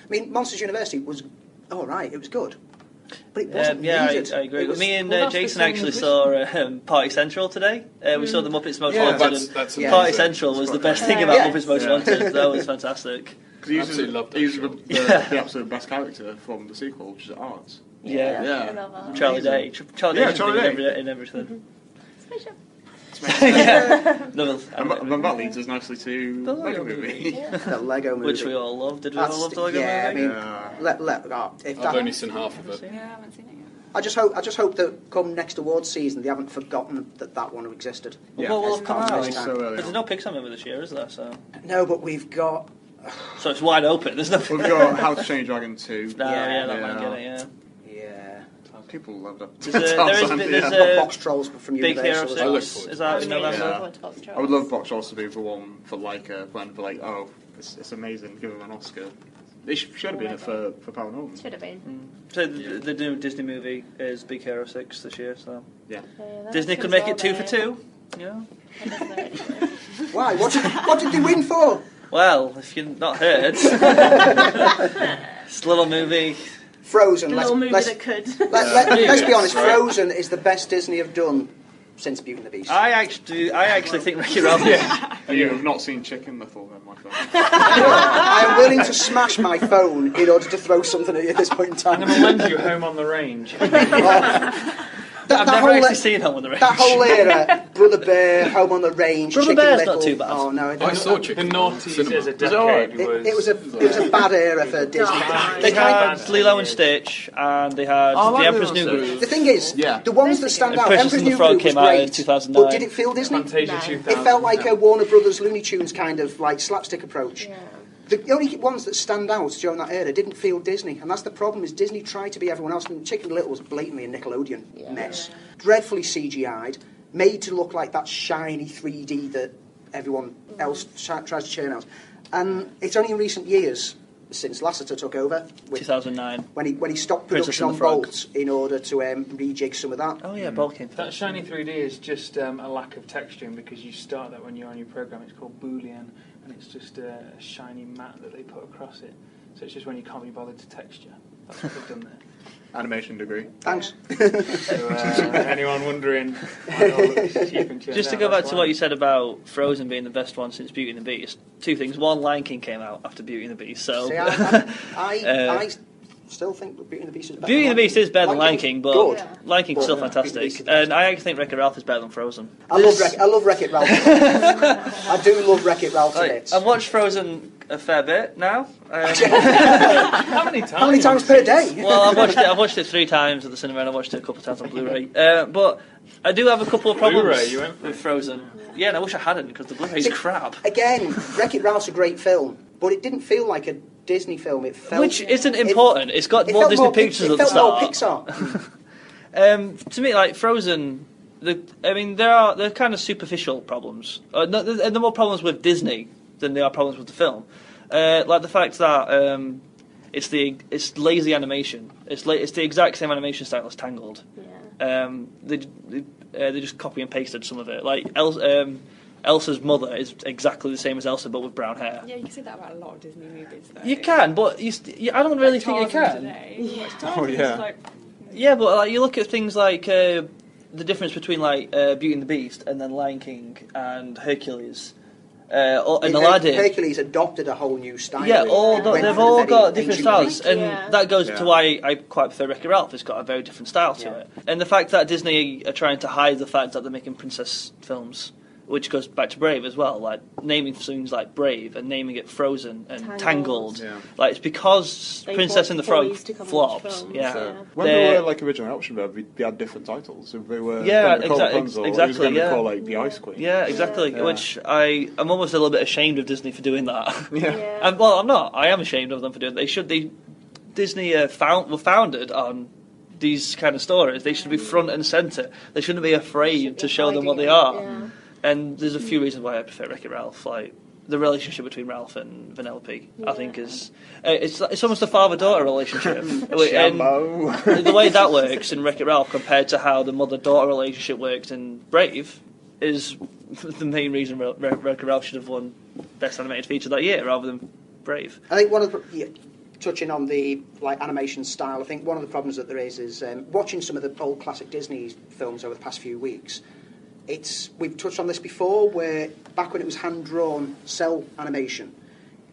I mean, Monsters University was alright, it was good. But it wasn't needed. I agree. Me and Jason actually saw Party Central today. We saw the Muppets Most Wanted. Party Central was the best thing about Muppets Most Wanted. That was fantastic. Because he was the absolute best character from the sequel, which is Arts. Yeah. Charlie Day. Charlie Day in everything. Spaceship. And that leads us nicely to the Lego Movie. The Lego Movie. Which we all loved. Did we all love the Lego Movie? I mean, I've only seen half of it. Yeah, I haven't seen it yet. I just hope that come next awards season they haven't forgotten that one existed. What will have come out? So There's no Pixar movie this year, is there? So no, but we've got. So it's wide open. There's no. We've got How to Train Your Dragon 2. That might get it. Yeah. People love that. There's Box Trolls from Big Universal. Hero 6. Is that in November? I would love Box Trolls to be the one for Leica when for like, oh, it's amazing, give them an Oscar. They should have been it for Power Norton. Should have been. So the new Disney movie is Big Hero 6 this year. So yeah, Disney could make it 2 for 2. Yeah. Why? What did they win for? Well, if you've not heard, it's a little movie. Frozen. Let's be honest. Frozen is the best Disney have done since Beauty and the Beast. I actually think Wreck-It Ralph. You have not seen Chicken Little, then, my friend. I am willing to smash my phone in order to throw something at you at this point in time. I'm going to lend you Home on the Range. I've never actually seen Home on the Range. That whole era, Brother Bear, Home on the Range, Brother Chicken Bear's Little. not too bad. Oh no, I saw Chicken. The noughties as a decade it was a bad era for Disney. They had Lilo and Stitch, and they had The Emperor's New Groove. The thing is, the ones that stand out, Princess Emperor's and the New Frog Groove was came out in great, 2009. but did it feel Disney? Fantasia 2000. It felt like a Warner Brothers Looney Tunes kind of like slapstick approach. Yeah. The only ones that stand out during that era didn't feel Disney, and that's the problem. Is Disney tried to be everyone else, and Chicken Little was blatantly a Nickelodeon mess, dreadfully CGI'd, made to look like that shiny 3D that everyone else tries to churn out. And it's only in recent years, since Lasseter took over, 2009, when he stopped production on Bolt in order to rejig some of that. Oh yeah, Bolt came. That shiny 3D is just a lack of texturing because you start that when you're on your program. It's called Boolean. And it's just a shiny mat that they put across it. So it's just when you can't be bothered to texture. That's what they've done there. Animation degree. Thanks. So, anyone wondering? Just to go back to what you said about Frozen being the best one since Beauty and the Beast, two things. One, Lion King came out after Beauty and the Beast, so... See, I still think Beauty and the Beast is better. Beauty and the Beast is better than Lion King, but good. Lion King's still fantastic. And I actually think Wreck-It Ralph is better than Frozen. I love Wreck-It Ralph. I do love Wreck-It Ralph a bit. I've watched Frozen a fair bit now. How many times? How many times per day? Well, I've watched it 3 times at the cinema, and I watched it a couple of times on Blu-ray. But I do have a couple of problems Blu-ray, you went with Frozen. Yeah, and I wish I hadn't, because the Blu-ray's crap. Again, Wreck-It Ralph's a great film, but it didn't feel like a Disney film. It felt... Which isn't important. It's got more Disney pictures at the start. It felt more Pixar. To me, like Frozen, they're kind of superficial problems. And there are more problems with Disney than there are problems with the film. Like the fact that it's lazy animation. It's the exact same animation style as Tangled. Yeah. They just copy and pasted some of it. Like Elsa's mother is exactly the same as Elsa, but with brown hair. Yeah, you can say that about a lot of Disney movies, though. You can, but I don't really think you can. Yeah, but like you look at things like the difference between like Beauty and the Beast and then Lion King and Hercules. And Aladdin. Hercules adopted a whole new style. Yeah, they've all got different styles, Greek. and that goes to why I quite prefer Wreck-It Ralph. It's got a very different style to it, and the fact that Disney are trying to hide the fact that they're making princess films, which goes back to Brave as well, like naming things like Brave and naming it Frozen and Tangled. Like it's because Princess and the Frog flops. When they were like original option, they had different titles. So they were exactly. Call the Ice Queen. Yeah, exactly. Which I'm almost a little bit ashamed of Disney for doing that. Yeah. Well, I'm not. I am ashamed of them for doing that. Disney were founded on these kind of stories. They should be front and centre. They shouldn't be afraid to show them what they are. Yeah. And there's a few reasons why I prefer Wreck-It Ralph. Like the relationship between Ralph and Vanellope, I think is it's almost a father-daughter relationship. And the way that works in Wreck-It Ralph compared to how the mother-daughter relationship works in Brave is the main reason Wreck-It Ralph should have won Best Animated Feature that year rather than Brave. I think one of the touching on the animation style, I think one of the problems that there is watching some of the old classic Disney films over the past few weeks. We've touched on this before, where back when it was hand-drawn cell animation,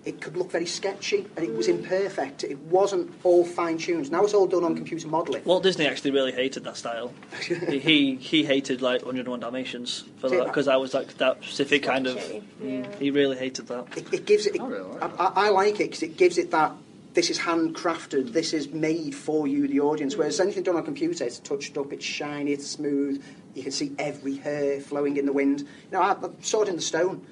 it could look very sketchy and it was imperfect. It wasn't all fine-tuned. Now it's all done on computer modelling. Walt Disney actually really hated that style. he hated 101 Dalmatians for that, because that was that specific kind of. He really hated that. It gives it. I like it because it gives it that. This is handcrafted. This is made for you, the audience. Whereas anything done on a computer, it's touched up, it's shiny, it's smooth. You can see every hair flowing in the wind. Sword in the Stone.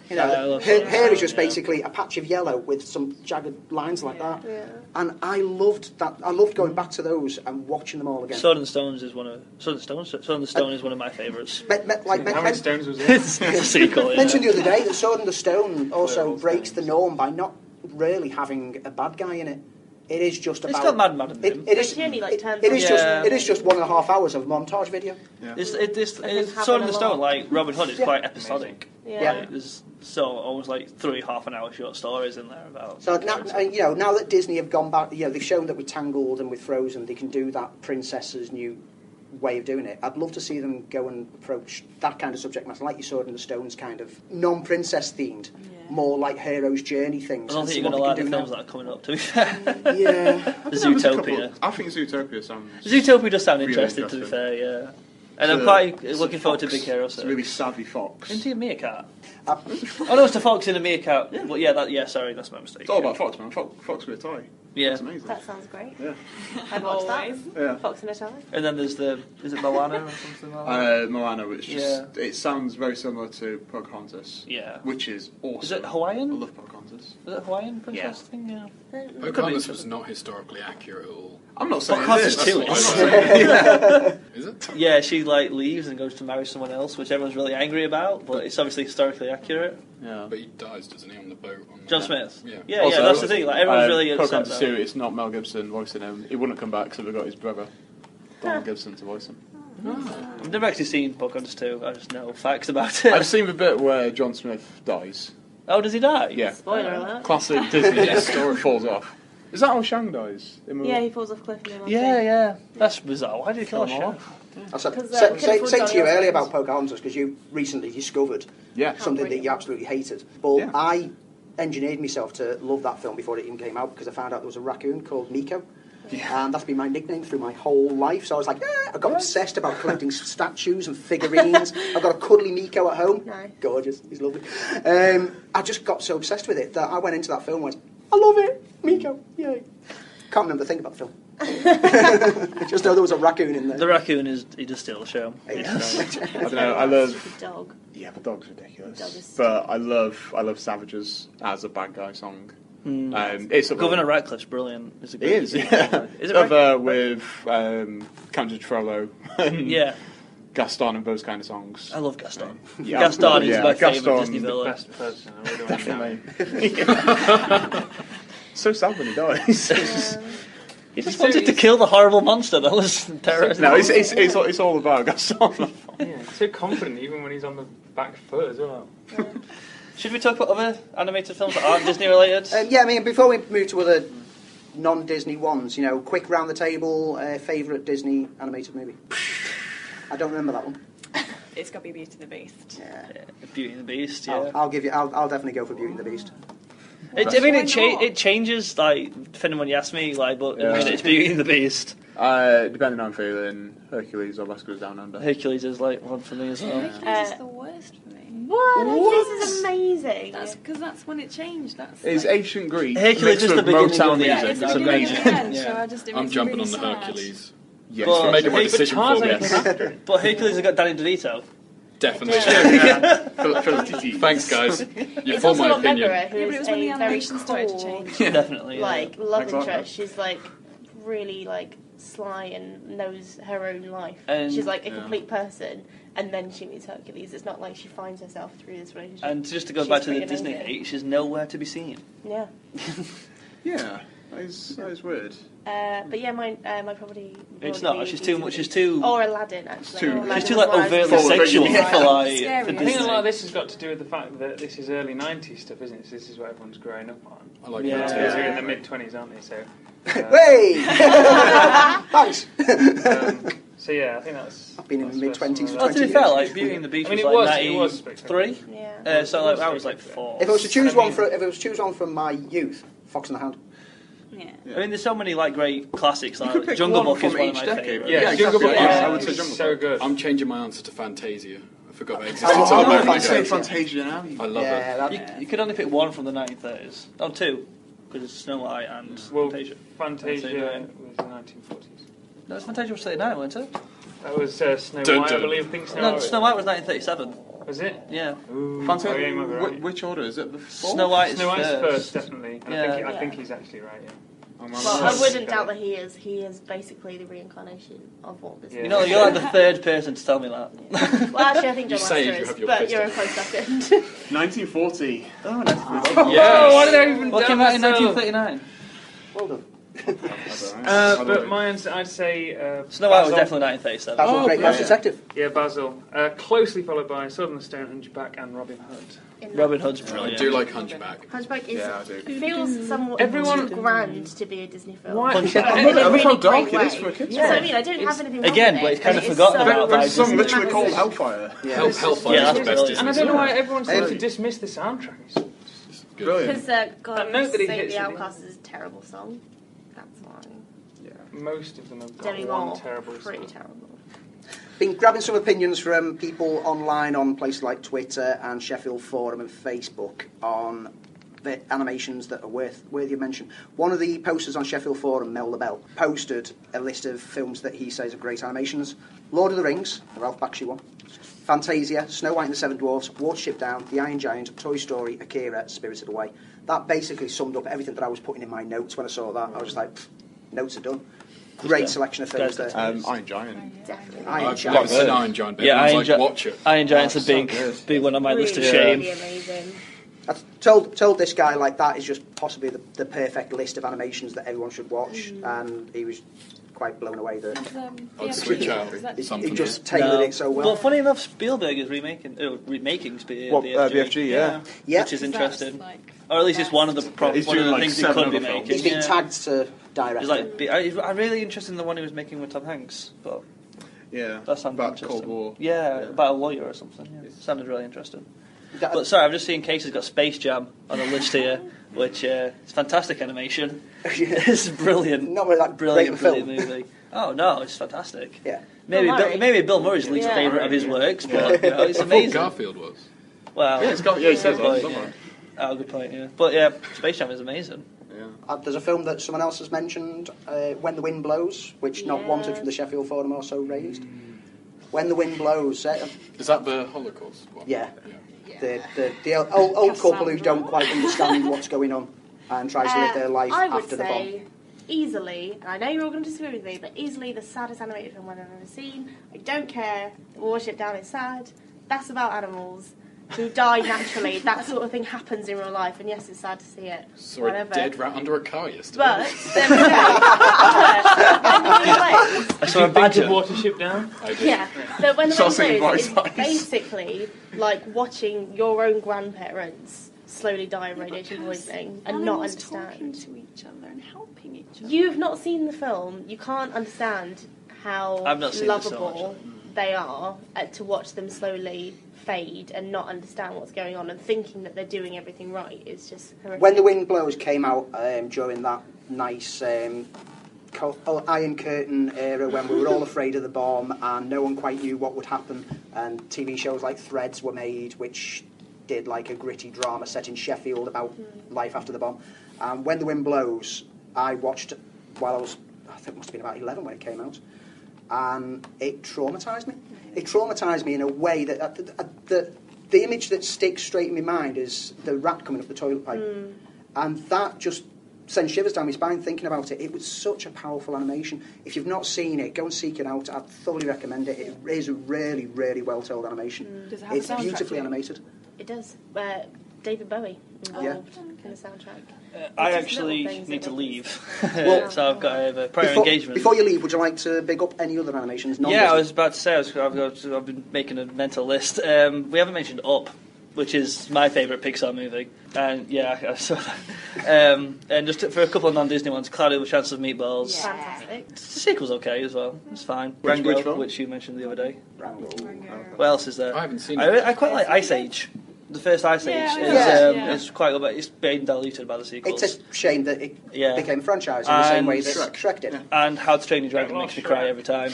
Hair is just basically a patch of yellow with some jagged lines like that. Yeah. And I loved that. I loved going back to those and watching them all again. Sword in the Stone is one of my favourites. How many stones was it? It's a sequel. Yeah. Mentioned the other day that Sword in the Stone also breaks the norm by not really having a bad guy in it. It is just about. It's got Mad in it. It is just 1.5 hours of montage video. Yeah. It's Sword in the Stone, like Robin Hood, is quite episodic. Yeah. There's almost like 3 half-an-hour short stories in there about. So now that Disney have gone back, they've shown that with Tangled and with Frozen, they can do that princess's new way of doing it. I'd love to see them go and approach that kind of subject matter, like you saw it in the Stones, kind of non-princess themed, more like hero's journey things. I don't think you're going to like the films that are coming up, to be fair. Yeah. Zootopia. I think Zootopia sounds. Zootopia does sound really interesting, to be fair. Yeah. And I'm quite looking forward to Big Hero 6. It's a really savvy fox. Isn't he a meerkat? Oh no, it's a fox in a meerkat. But sorry, that's my mistake. It's all about fox, man. Fox with a toy. Yeah. That's amazing. That sounds great. Yeah. I'd watch that. Yeah. Fox in a toy. And then there's is it Moana or something like that? Moana, which it sounds very similar to Pocahontas. Yeah. Which is awesome. Is it Hawaiian? I love Pocahontas. Is it Hawaiian princess thing? Yeah. Pocahontas was not historically accurate at all. I'm not saying Pocahontas this. too I'm not saying Is it? Yeah, she leaves and goes to marry someone else, which everyone's really angry about, but it's obviously historically accurate. Yeah. But he dies, doesn't he, on the boat? John Smith. Yeah. Also, that's the thing. Like everyone's really upset. Pocahontas 2, it's not Mel Gibson voicing him. He wouldn't come back, so we got his brother, Donald Gibson, to voice him. I've never actually seen Pocahontas 2. I just know facts about it. I've seen the bit where John Smith dies. Oh, does he die? Yeah. Spoiler alert. Classic Disney story falls off. Is that how Shang dies? Yeah, he falls off a cliff in the Yeah. That's bizarre. Why did he kill him off? I said to you earlier about Pocahontas because you recently discovered something that you absolutely hated. But I engineered myself to love that film before it even came out because I found out there was a raccoon called Miko. Yeah. And that's been my nickname through my whole life. So I was like, I got obsessed about collecting statues and figurines. I've got a cuddly Miko at home. Nice. Gorgeous. He's lovely. I just got so obsessed with it that I went into that film and went, I love it. Miko. Yay. Can't remember a thing about the film. I just know there was a raccoon in there. The raccoon he does steal the show. I don't know. I love the dog. Yeah, the dog's ridiculous. The dog is but I love Savages as a bad guy song. It's Governor Ratcliffe's brilliant. It's a it is. Yeah. Is it with Count Trello and Gaston and those kind of songs. I love Gaston. Yeah, Gaston is my favourite Disney villain. Best person. I really want to know. So sad when he dies. He just wanted to kill the horrible monster that was terrorism. No, it's all about Gaston. Yeah, so confident even when he's on the back foot as well. Should we talk about other animated films that aren't Disney related? Before we move to other non-Disney ones, quick round the table, favourite Disney animated movie. I don't remember that one. It's got to be Beauty and the Beast. Yeah, Beauty and the Beast. Yeah, I'll definitely go for Beauty and the Beast. It changes depending on when you ask me. But at the minute it's Beauty and the Beast. Depending on feeling, Hercules or Vasco's Down Under. Hercules is one for me as well. Hercules is the worst for me. What? This is amazing. That's because that's when it changed. It's ancient Greek. Hercules is the beginning Motown of the music. end. It's amazing. So I'm jumping really on the sad. Hercules. Yes, For making my decision for me. But Hercules has got Danny DeVito. Definitely. Thanks, guys. You It's formed also my got opinion. Megara, who Yeah, but is it was when the a very animation started to cool, change. Definitely. love Exactly. interest. She's really sly and knows her own life. And- she's a complete person, and then she meets Hercules. It's not like she finds herself through this relationship. And just to go She's back to the pretty Disney amazing. hate, she's nowhere to be seen. Yeah. Yeah. That is weird. But yeah, my property. It's would not. be She's too much. Beauty She's too. Or Aladdin, actually. too- Aladdin She's too was like what I was overtly thinking. sexual Yeah. for like Scary. for I think a Disney. lot of this has got to do with the fact that this is early 90s stuff, isn't it? So this is what everyone's growing up on. I like Yeah. that too. Because they're in the mid-20s, aren't they? So, Hey! Thanks. so yeah, I think that's... I've been in that's the where some mid-twenties of for Oh, that- to be 20 fair, years. like Beauty and the Beast I mean, was it like was 93. Yeah. So like I was like 4. If I was to choose I one mean- for, if I was to choose one from my youth, Fox and the Hound. Yeah. I mean, there's so many like great classics. You Like could pick Jungle one Book is from one of each my decade. favourites. Yeah, Yeah, Jungle Book, exactly. yeah, I would say it's Jungle so Book. good. I'm changing my answer to Fantasia. I forgot that Oh, existed. I until love I I'd read say it. Fantasia now. I love Yeah, it. that, You could only pick one from the 1930s. Oh, two, because it's Snow White and Well, Fantasia. Fantasia Fantasia. was the 1940s. No, Fantasia was 39, wasn't it? That was Snow Dun, White, I dun. believe. I think Snow No, White. Snow White was 1937. Was it? Yeah. Ooh, Fantasia- oh, yeah, you might be right. Which order is it? The fourth? Snow White is Snow White's first. first, definitely. And I Yeah. think he's actually right, yeah. Well, I wouldn't doubt that he is. He is basically the reincarnation of Walt Disney. Yeah. You know, you're like the third person to tell me that. Well, actually, I think John You say Lester you is, have your but fist you're a up. close second. 1940. oh, that's Oh, why did I even What doubt came out in myself? 1939? well done. But my answer, I'd say Snow White was Basil. definitely 1937. That was Oh, a great yeah. House Detective. Yeah, Basil. Closely followed by Sword in the Stone, Hunchback, and Robin Hood. In Robin Hood's I brilliant. do like Hunchback. Hunchback is Yeah, I do. feels somewhat Everyone- too grand to be a Disney film. Why? In a I love how really dark great it is way. for a kids' Yeah, film. I mean, I don't have anything wrong Again, with but it, it's kind but of it is forgotten so about by There's a song Disney. literally called Hellfire. Yeah. Hellfire Yeah, is that's the best brilliant. Disney And I don't know song. why everyone seems to Hey. dismiss the soundtrack. It's Brilliant. Because God, And note that it Saint hits the it. Outcast is a terrible song. That's why. most of them have got Demi one Moore, terrible pretty song. terrible. Been grabbing some opinions from people online on places like Twitter and Sheffield Forum and Facebook on the animations that are worthy of mention. One of the posters on Sheffield Forum, Mel LaBelle, posted a list of films that he says are great animations. Lord of the Rings, the Ralph Bakshi one. Fantasia, Snow White and the Seven Dwarfs, Watership Down, The Iron Giant, Toy Story, Akira, Spirited Away. That basically summed up everything that I was putting in my notes when I saw that. I was just like, notes are done. Great selection of films there. Iron Giant. Definitely. Iron I've Giant. never seen Iron Giant, but Yeah, everyone's Iron like, Gi- watch it. Iron Giant's a so big, good. big one on my list of Really, shame. really amazing. I told this guy like that is just possibly the perfect list of animations that everyone should watch, and he was quite blown away that I'd switch out he something. just tailored it so well. But funny enough, Spielberg is remaking What, BFG. BFG, yeah. Yeah. Which is interesting. Or at least it's one of the He's one of doing the like things he 7 could be other films. making. He's been yeah. tagged to direct. He's like, I'm really interested in the one he was making with Tom Hanks, but Yeah. that sounded About interesting. Cold War. Yeah, Yeah. about a lawyer or something. Yeah. Sounded really interesting. That- But sorry, I've just seen Casey's got Space Jam on the list here, which is fantastic animation. It's brilliant. Not really that brilliant, great of a brilliant movie. Oh no, it's fantastic. Yeah. Maybe Bill Murray. maybe Bill Murray's least Yeah. favourite of his works, but you know, it's I thought amazing. Garfield was. Well, Yeah, it's got, yeah, he says good that point, somewhere. yeah. Oh, good point. Yeah, but yeah, Space Jam is amazing. Yeah. There's a film that someone else has mentioned, When the Wind Blows, which Not Yeah. Wanted from the Sheffield Forum also raised. When the Wind Blows, Is that the Holocaust one? yeah, the old couple who don't quite understand what's going on and tries to live their life I would after the bomb. say easily, and I know you're all going to disagree with me, but easily the saddest animated film I've ever seen. I don't care. Watership Down is sad. That's about animals who die naturally. That sort of thing happens in real life, and yes, it's sad to see it. Saw Whatever. a dead rat under a car yesterday. But there we go. When the Wind Blows, I saw a Did picture. Watership Down? I did. yeah, but when the So Wind singing Blows, Bright it's Eyes. basically like watching your own grandparents slowly die of radiation poisoning and not talking understand. to each other and helping each other. You've not seen the film. You can't understand how I've not seen the film, lovable they are to watch them slowly fade and not understand what's going on and thinking that they're doing everything right. It's just horrific. When the Wind Blows came out during that nice Iron Curtain era when we were all afraid of the bomb and no one quite knew what would happen, and TV shows like Threads were made which did like a gritty drama set in Sheffield about life after the bomb. When the Wind Blows, I watched while I think it must have been about 11 when it came out, and it traumatised me. It traumatised me in a way that the image that sticks straight in my mind is the rat coming up the toilet pipe, and that just sends shivers down my spine thinking about it. It was such a powerful animation. If you've not seen it, go and seek it out. I'd thoroughly recommend it. It is a really, really well told animation. Does it have a It's soundtrack beautifully to it? animated. It does. David Bowie involved in the soundtrack. I It's just actually little things need that to make leave, Well, so I've got a prior engagement. Before you leave, would you like to big up any other animations? Yeah, I was about to say, I've been making a mental list. We haven't mentioned Up, which is my favourite Pixar movie. And yeah, I saw that. And just for a couple of non-Disney ones, Cloudy with a Chance of Meatballs. Yeah. Fantastic. The sequel's okay as well. It's fine. Which Rango, film? which you mentioned the other day. Rango. What else is there? I haven't seen it. I quite like Ice Age. The first Ice Age is quite good, but it's been diluted by the sequels. It's a shame that it Yeah. became a franchise in the same And way that Shrek did. And How to Train Your Dragon makes me cry every time.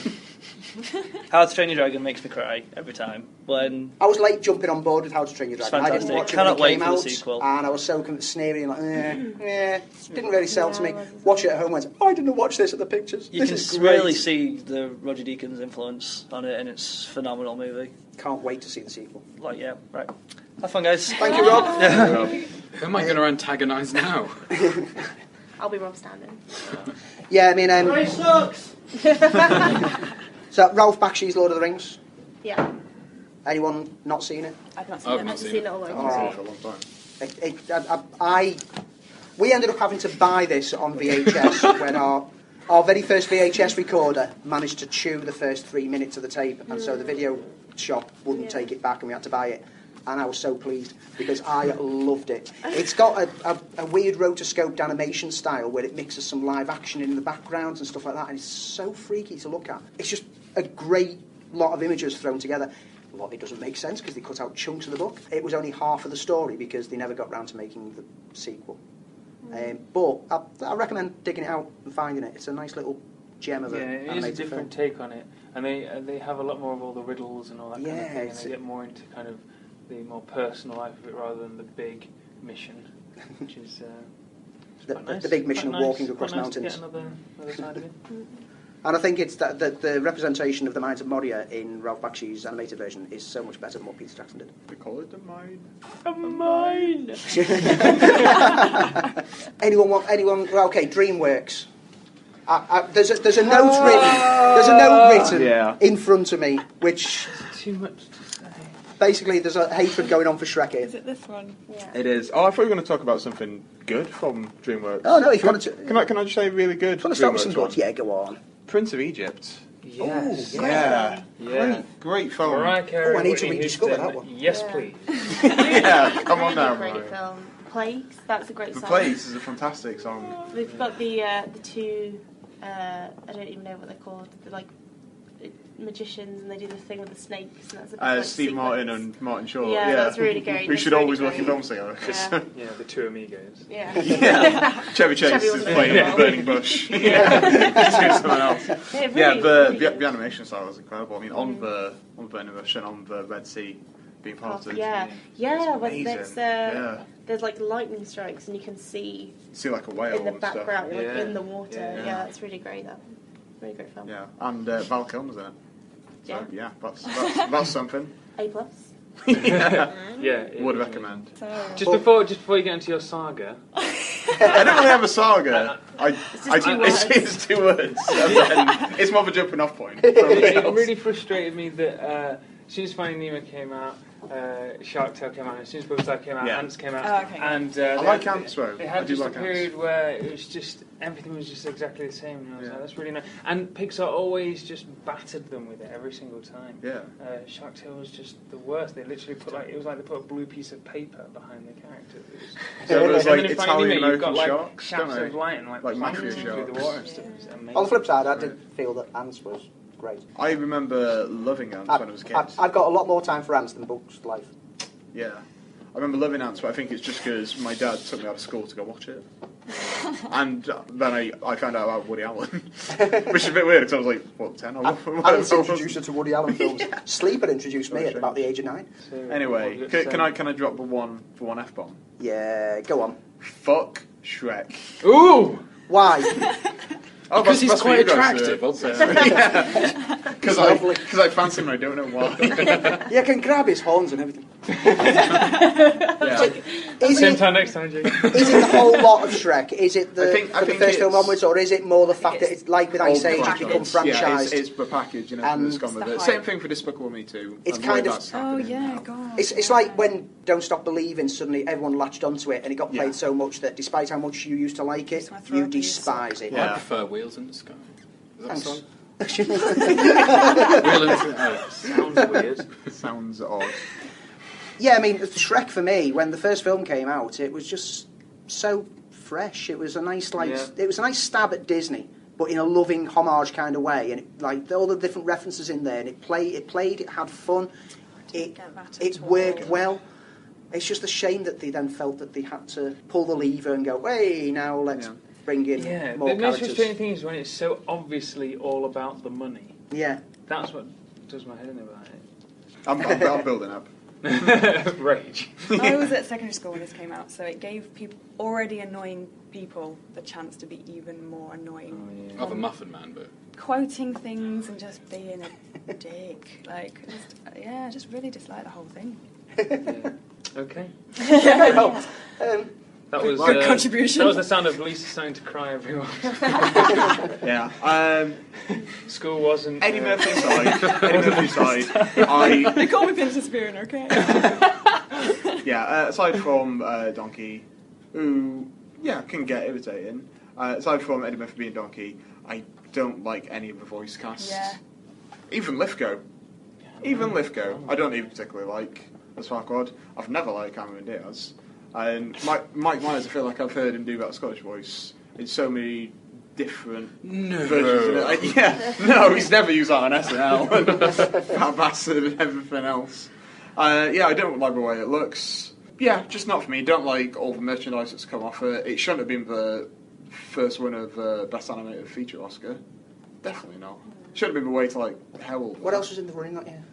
How to Train Your Dragon makes me cry every time. When I was late jumping on board with How to Train Your It's Dragon. I didn't fantastic. watch it Cannot when it wait came for the out, sequel. and I was so sneery and didn't really sell to me. Watch it at home and went, I didn't watch this at the pictures. you This can is great. really see the Roger Deakins influence on it, and it's a phenomenal movie. Can't wait to see the sequel. Like, yeah, right. Have fun, guys. Thank you, Rob. Who am I going to antagonise now? I'll be Rob Standing. Yeah, I mean, sucks. so Ralph Bakshi's Lord of the Rings. Yeah. Anyone not seen it? I've not seen I've it. not I've seen seen it. it all over. Oh. For a long time. We ended up having to buy this on VHS when our very first VHS recorder managed to chew the first 3 minutes of the tape, and so the video shop wouldn't take it back, and we had to buy it. And I was so pleased because I loved it. It's got a weird rotoscoped animation style where it mixes some live action in the background and stuff like that, and it's so freaky to look at. It's just a great lot of images thrown together. A lot of it doesn't make sense because they cut out chunks of the book. It was only half of the story because they never got round to making the sequel. But I recommend digging it out and finding it. It's a nice little gem of Yeah, an it is a animated different film. take on it, and they have a lot more of all the riddles and all that kind of Yeah, thing, and it's- they get more into kind of the more personal life of it rather than the big mission, which is it's The- quite the nice. big mission Quite of walking nice, across quite nice to mountains. get another side of it. And I think it's that the representation of the Mines of Moria in Ralph Bakshi's animated version is so much better than what Peter Jackson did. They call it the mine. Mine. Anyone? Well, okay, DreamWorks. There's a note written. There's a note written Yeah. in front of me, which Too much to say. basically there's a hatred going on for Shrek here. Is it this one? Yeah. It is. Oh, I thought you were going to talk about something good from DreamWorks. Oh no, if you want to. Can I just say really good? Want to start with some DreamWorks good? one? Yeah, go on. Prince of Egypt. Yes. Yeah. Yeah. Great film. Mariah Carey. Oh, I need to Whitney rediscover Houston, that one. Yes, Yeah. please. Yeah, come on Really now, great Mariah. film. Plagues. That's a great The song. Place is a fantastic song. We've got the two. I don't even know what they're called. They're like magicians, and they do the thing with the snakes. And that's a big, like, Steve Martin sequence. and Martin Short. Yeah, that's really great. We That's should really always work in great. films together. Yeah. Yeah, the two amigos. Yeah. Yeah. Chevy Chase Chevy is wasn't playing in it. Burning Bush. Just do someone else. Yeah, really, Yeah, really the good. animation style was incredible. I mean, on the Burning Bush and on the Red Sea being parted. Yeah, when amazing. there's Yeah. there's like lightning strikes, and you can see See like a whale in the and stuff. background, like Yeah. in the water. Yeah. Yeah, that's really great. That really great film. Yeah, and Val Kilmer's in it. So, Yeah. yeah, that's something. A+. Yeah. Yeah. Would recommend. Just before you get into your saga, I don't really have a saga. It's two words. And then it's more of a jumping off point. it really frustrated me that as soon as Finding Nemo came out, Shark Tale came out, as soon as Bubble came out, Yeah. Ants came out, Oh, okay. and I like Ants though. They I had do just like a period where it was just everything was just exactly the same, and I was Yeah. like, that's really nice. And Pixar always just battered them with it every single time. Yeah. Shark Tale was just the worst. They literally put it was like they put a blue piece of paper behind the characters. So it was and like then in Finding Italian Nemo, you've got American like sharks, shafts don't of they? light and like Mafia plunging through the sharks. water and stuff. It was amazing. On the flip side, I did feel that Ants was great. I remember loving Ants when I was a kid. I've got a lot more time for Ants than Bugs Life. Yeah. I remember loving Ants, but I think it's just because my dad took me out of school to go watch it. And then I found out about Woody Allen, which is a bit weird because I was like, what, 10 or whatever. Ants introduced her to Woody Allen films. Sleeper introduced me at about the age of 9. Anyway, can I drop the one F-bomb? Yeah, go on. Fuck Shrek. Ooh! Why? Oh, Because he's that's what quite you guys attractive, do. I'll say. Because I fancy him and I don't know why. You can grab his horns and everything. Same time next time, Jake. Is it the whole lot of Shrek? Is it the, I the think first film it's- onwards, or is it more the fact that it's like with Ice Age, it's become franchised? Yeah, it's the package, And it's gone with the it. hype. Same thing for Despicable Me Too. It's and kind the way of- that's Oh happening yeah, now. God. It's like when Don't Stop Believing, suddenly everyone latched onto it and it got played Yeah. so much that despite how much you used to like it, Just wanna throw you up in your despise it. Yeah. I prefer Wheels in the Sky. Is that a Thanks. song? Wheel in the Sounds weird. Sounds odd. Yeah, I mean, Shrek for me, when the first film came out, it was just so fresh. It was a nice, it was a nice stab at Disney, but in a loving homage kind of way, and all the different references in there, and it played, it had fun, it worked well. It's just a shame that they then felt that they had to pull the lever and go, hey, now let's bring in more the most characters. frustrating thing is when it's so obviously all about the money. Yeah. That's what does my head in about it. I'm building up. Rage. I was at secondary school when this came out, so it gave people already annoying people the chance to be even more annoying. Of a Muffin Man, but Quoting things and just being a dick. Like, just really dislike the whole thing. Okay. Well, That was Good contribution. That was the sound of Lisa starting to cry, everyone. Yeah. School wasn't. Eddie Murphy aside, I They call me Princess Spearing, okay? aside from Donkey, who can get irritating. Aside from Eddie Murphy being Donkey, I don't like any of the voice casts. Yeah. Even Lithgow, I don't even particularly like as Farquaad. I've never liked Cameron Diaz. And Mike Myers, I feel like I've heard him do that Scottish voice in so many different versions of it. No, he's never used that on SNL and Fat Bastard and everything else. I don't like the way it looks. Yeah, just not for me. Don't like all the merchandise that's come off it. It shouldn't have been the first winner of the Best Animated Feature Oscar. Definitely not. Should have been the way to herald. what else was in the running that year?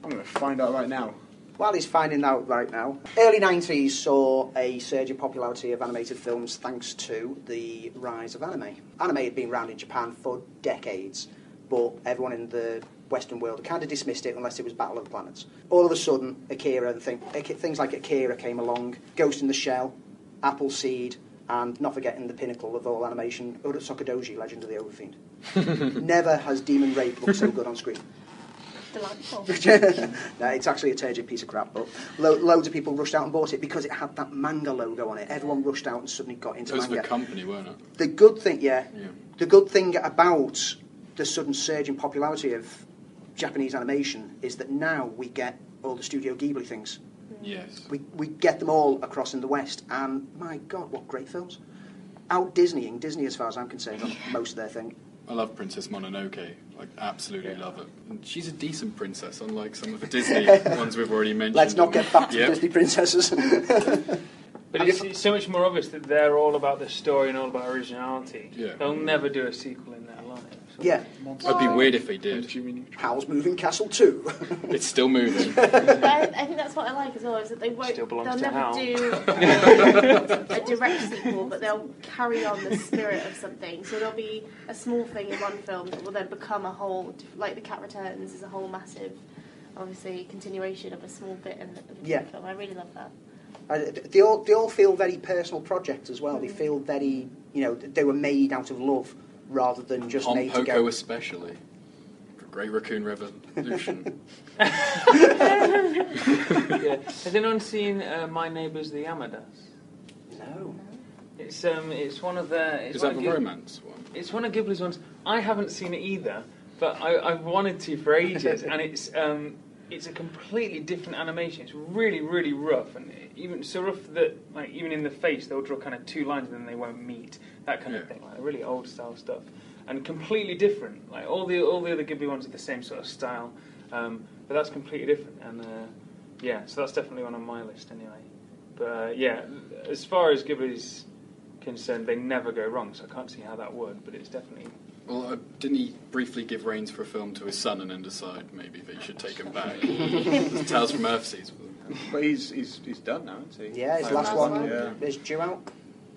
I'm going to find out right now. While he's finding out right now, early 90s saw a surge in popularity of animated films thanks to the rise of anime. Anime had been around in Japan for decades, but everyone in the Western world had kind of dismissed it unless it was Battle of the Planets. All of a sudden, things like Akira came along, Ghost in the Shell, Appleseed, and not forgetting the pinnacle of all animation, Urotsuka Doji, Legend of the Overfiend. Never has Demon Rape looked so good on screen. Delightful. No, it's actually a turgid piece of crap, but loads of people rushed out and bought it because it had that manga logo on it. Everyone rushed out and suddenly got into those were manga. the company, weren't it? The good thing, the good thing about the sudden surge in popularity of Japanese animation is that now we get all the Studio Ghibli things. Yes. We get them all across in the West, and my God, what great films! Out Disneying Disney, as far as I'm concerned, on most of their thing. I love Princess Mononoke. Absolutely love it. And she's a decent princess, unlike some of the Disney ones we've already mentioned. Let's not get back to Yep. Disney princesses. But it's so much more obvious that they're all about the story and all about originality. Yeah. They'll never do a sequel in their life. So. Yeah. It'd be weird if they did. Howl's Moving Castle 2. It's still moving. But I think that's what I like as well, is that they won't. Still belongs They'll to never Hal. do a direct sequel, but they'll carry on the spirit of something. So there'll be a small thing in one film that will then become a whole, like The Cat Returns is a whole massive, obviously, continuation of a small bit in the Yeah. film. I really love that. They all feel very personal projects as well. They feel very, they were made out of love rather than just Tom made to Poco go. especially. Great Raccoon Revolution. Yeah. Has anyone seen My Neighbours the Yamadas? No. It's one of the. Is that the romance one? It's one of Ghibli's ones. I haven't seen it either, but I've wanted to for ages, and it's a completely different animation. It's really, really rough, and even so rough that even in the face they'll draw kind of two lines and then they won't meet. That kind of thing, really old style stuff, and completely different. Like all the other Ghibli ones are the same sort of style, but that's completely different. And so that's definitely one on my list anyway. But as far as Ghibli's concerned, they never go wrong, so I can't see how that would. But it's definitely. Well, didn't he briefly give reins for a film to his son and then decide maybe they should take him back? Tales from Earthseas. But he's done now, isn't he? Yeah, his last last one one. is due out.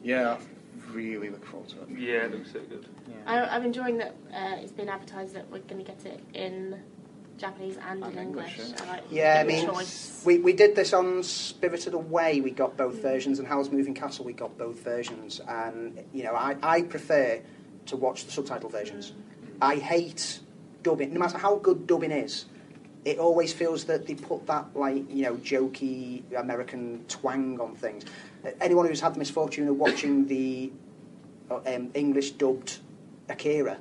Yeah, I really look forward to it. Yeah, it looks so good. Yeah. I'm enjoying that it's been advertised that we're going to get it in Japanese and in English. I like Yeah, I the mean, choice. we did this on Spirited Away. We got both versions, and Howl's Moving Castle. We got both versions, and I prefer to watch the subtitle versions. I hate dubbing, no matter how good dubbing is. It always feels that they put that jokey American twang on things. Anyone who's had the misfortune of watching the English dubbed Akira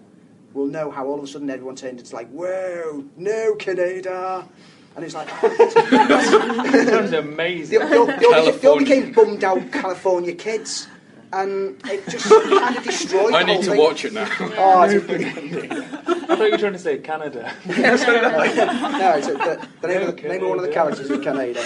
will know how all of a sudden everyone turned into like, whoa, no, Canada. And it's like... That sounds amazing. They all became bummed out California kids. And it just kind of destroyed the I need whole to thing. watch it now. Oh, it's pretty... I thought you were trying to say Canada. No, it's the name of one of the characters is Canada.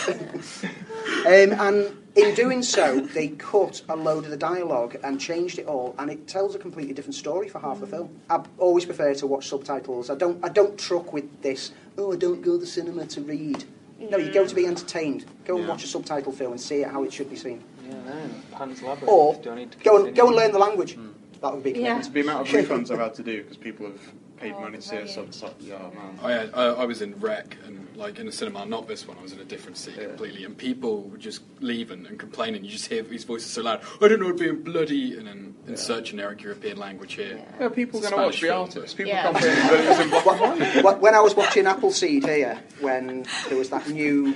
And in doing so, they cut a load of the dialogue and changed it all, and it tells a completely different story for half the film. I always prefer to watch subtitles. I don't truck with this. Oh, I don't go to the cinema to read. No, you go to be entertained. Go and watch a subtitle film and see it how it should be seen. Yeah, no, Pan's Labyrinth. Or Do I need to go continue? and learn the language. That would be commitment. It's the amount of refunds I've had to do because people have paid money to see a subtitle. Yeah, man. I was in Rec, and like in a cinema, not this one, I was in a different seat completely, and people would just leave and complain, and you just hear his voices so loud, I don't know what being bloody, and then insert generic European language here. Yeah, people are going to watch the artists. People Yeah. come for it in black and white. When I was watching Appleseed here, when there was that new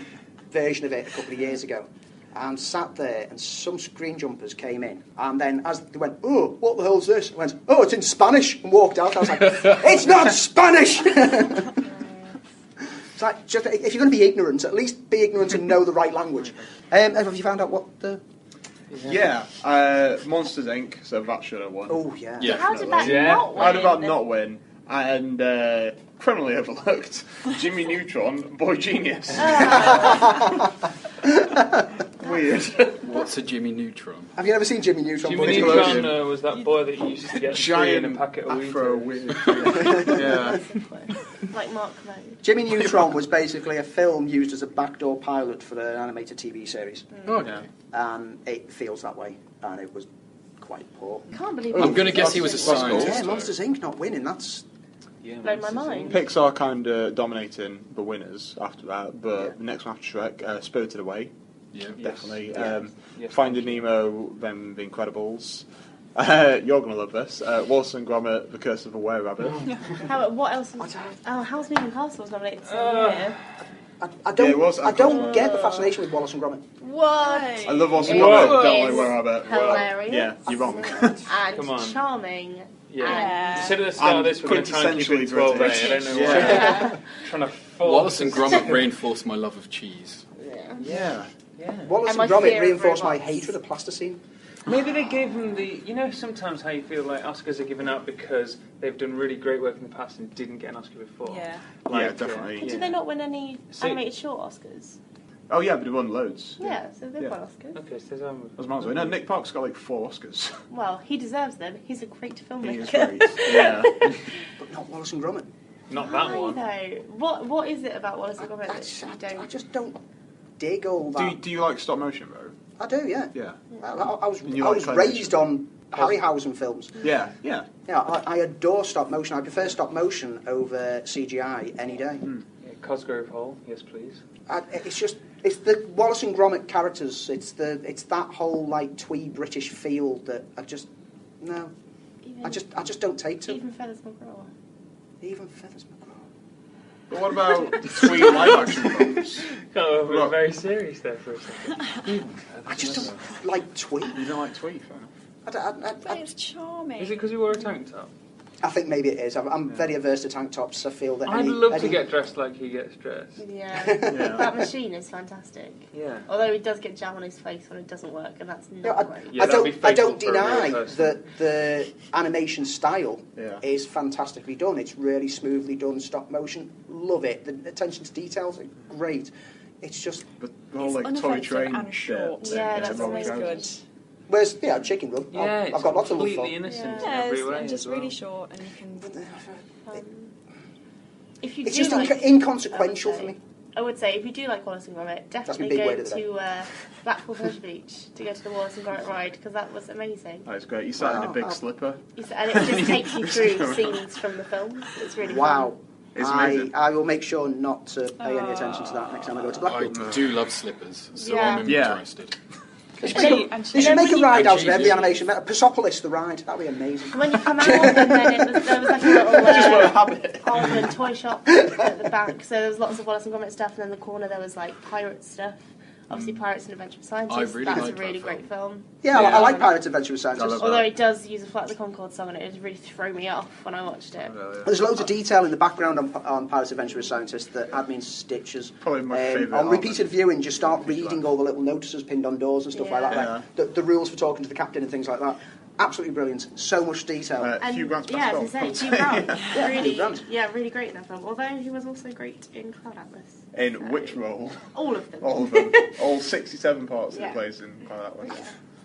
version of it a couple of years ago, and sat there, and some screen jumpers came in, and then as they went, oh, what the hell's this? I went, oh, it's in Spanish, and walked out. I was like, it's not Spanish! It's like, just, if you're going to be ignorant, at least be ignorant and know the right language. Have you found out what the... Yeah, Monsters Inc., so that should have won. Oh, yeah. Yeah. How did that Yeah. not win? How did that not win? And criminally overlooked, Jimmy Neutron, Boy Genius. Weird. What's a Jimmy Neutron? Have you ever seen Jimmy Neutron? Jimmy Boy Nickelodeon. Neutron was that boy that you used to get free in a Giant packet of afro Weetabix. weird. Yeah. Like Mark Mode. Jimmy Neutron was basically a film used as a backdoor pilot for an animated TV series. Okay. And it feels that way, and it was quite poor. Can't believe I'm it. going to guess he was a scientist. Yeah, though. Monsters Inc. not winning, that's... Yeah, Blown my Monsters, mind. Pixar kind of dominating the winners after that, but Yeah. the next one after Shrek, Spirited Away, Yeah. definitely. Yes. Finding Nemo, then The Incredibles. You're going to love this. Wallace and Gromit, The Curse of the Were-Rabbit. What else was Howl's Moving Castle was nominated yeah. I don't, Yeah, it was. I don't get the fascination with Wallace and Gromit. What? I love Wallace and It Gromit, is don't like Were-Rabbit. hilarious. Yeah, you're wrong. And Come on. charming. Yeah. You said at the start of And this we're going to try and keep it quintessentially 12A. I British. don't know Yeah. why. Trying to force Wallace and Gromit reinforced my love of cheese. Yeah. Wallace And and my Gromit fear of reinforced my robots. hatred of plasticine. Maybe they gave them the... You know sometimes how you feel like Oscars are given out because they've done really great work in the past and didn't get an Oscar before? Yeah. Yeah, definitely. Did they not win any See- animated short Oscars? Oh yeah, but they won loads. Yeah, so they've Yeah. won Oscars. Okay, so As miles away. No, Nick Park's got like 4 Oscars. Well, he deserves them. He's a great He filmmaker. is great. Yeah. But not Wallace and Gromit. not that one. Though. What is it about Wallace and Gromit that you I don't? just don't dig all that. Do you like stop motion, though? I do, yeah. Yeah. I was And you I like was claymation? raised on Harryhausen films. Yeah, yeah. Yeah, I adore stop motion. I prefer stop motion over CGI any day. Yeah, Cosgrove Hall, yes please. It's the Wallace and Gromit characters. It's that whole like twee British feel that I just don't take to. Even Feathers McGraw. Even Feathers McGraw. But what about twee live action films? Oh, we're Look. very serious there for a second. I just don't like twee. You don't like twee, fair enough. But it's charming. Is it because you wore a tank top? I think maybe it is. I'm very averse to tank tops. I feel that I'd love to get dressed like he gets dressed. Yeah. Yeah. That machine is fantastic. Yeah. Although he does get jam on his face when it doesn't work, and that's not I, great. Yeah, I that'd be don't. I don't fatal for a real deny person. that the animation style Yeah. is fantastically done. It's really smoothly done, stop motion. Love it. The attention to details are great. It's just But the whole It's like toy unoffensive train and shit. short. Yeah, Which that's is always amazing. good. where's Chicken Run. Yeah, I've got lots of love for. completely innocent in Yeah, every it's way and just as well. really short, and you can. If you It's do just like, inconsequential I would for me. say- I would say if you do like Wallace and Gromit, my definitely big go word of the day. to Blackpool Pleasure Beach to go to the Wallace and Gromit ride because that was amazing. Oh, it's great. You sat in a big Wow. slipper. And it just takes you through scenes from the film. It's really Wow. fun. It's amazing. I will make sure not to pay any attention to that next time I go to Blackpool. I do love slippers, so Yeah. I'm Yeah. interested. They should make a ride out of every animation. Persepolis, the ride. That'd be amazing. And when you come out, and then there was like a little Alvin toy shop at the back. So there was lots of Wallace and Gromit stuff, and in the corner there was like pirate stuff. Obviously, Pirates and Adventure with Scientists. I really That's a liked really that great film. Yeah, I like Pirates Adventure with Scientists. love Although it does use a Flight of the Conchords song, and it did really throw me off when I watched it. There's loads of detail in the background on Pirates Adventure with Scientists that admin stitches. Probably my favourite. On repeated viewing, just start reading all the little notices pinned on doors and stuff like that. Yeah. Like the rules for talking to the captain and things like that. Absolutely brilliant. So much detail. And Hugh Grant's yeah, best as I film. say, Hugh Grant, Hugh Grant. really great in that film. Although he was also great in Cloud Atlas. In which role? All of them. All of them. All 67 parts that Yeah. he plays in Cloud Atlas.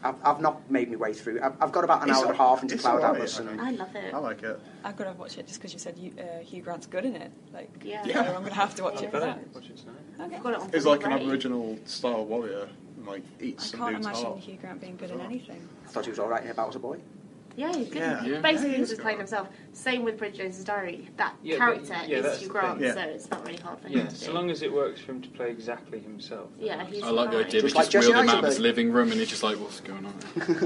Yeah. I've not made my way through. I've got about an It's hour and a half into it's Cloud alright, Atlas. I think. I love it. I like it. I've got to watch it just because you said Hugh Grant's good in it. Like, Yeah. so I'm going to have to watch it for that. Watch it tonight. Okay. I've got it on He's like an Blu-ray. Aboriginal style warrior. And, like, eats I some can't dude's imagine heart. Hugh Grant being good in anything. I thought he was all right in About as a Boy. Yeah, he's good. Yeah. Yeah. Basically, Yeah, he he's is just good. playing himself. Same with Bridget Jones's Diary. That Yeah, character but- yeah, is that's Hugh the Grant, thing. Yeah. so it's not really hard for him Yeah, to do. so long as it works for him to play exactly himself. Yeah, he's I like the fine. idea we Just like just Jesse wheeled him out of his Eisenberg. living room and he's just like, what's going on?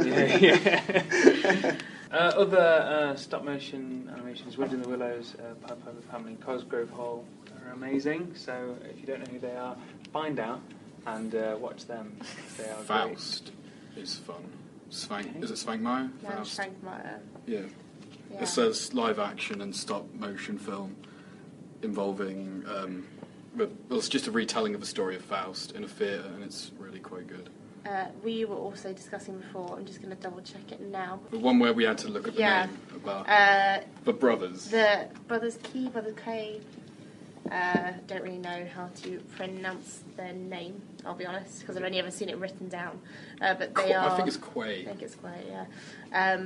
Yeah. Other stop motion animations, Wind in the Willows, Pied Piper Family, Cosgrove Hall are amazing. So if you don't know who they are, find out and watch them. They are great. Faust is fun. Is it Svankmajer? No, Faust. Frank Meyer. Yeah. Yeah. It says live action and stop motion film involving. Well, it's just a retelling of a story of Faust in a theatre, and it's really quite good. We were also discussing before, I'm just going to double check it now. The one where we had to look at the Yeah. name about The the brothers. Brothers Key, Brothers K. Don't really know how to pronounce their name, I'll be honest, because I've only ever seen it written down. But they are. I think it's Quay. I think it's Quay, yeah.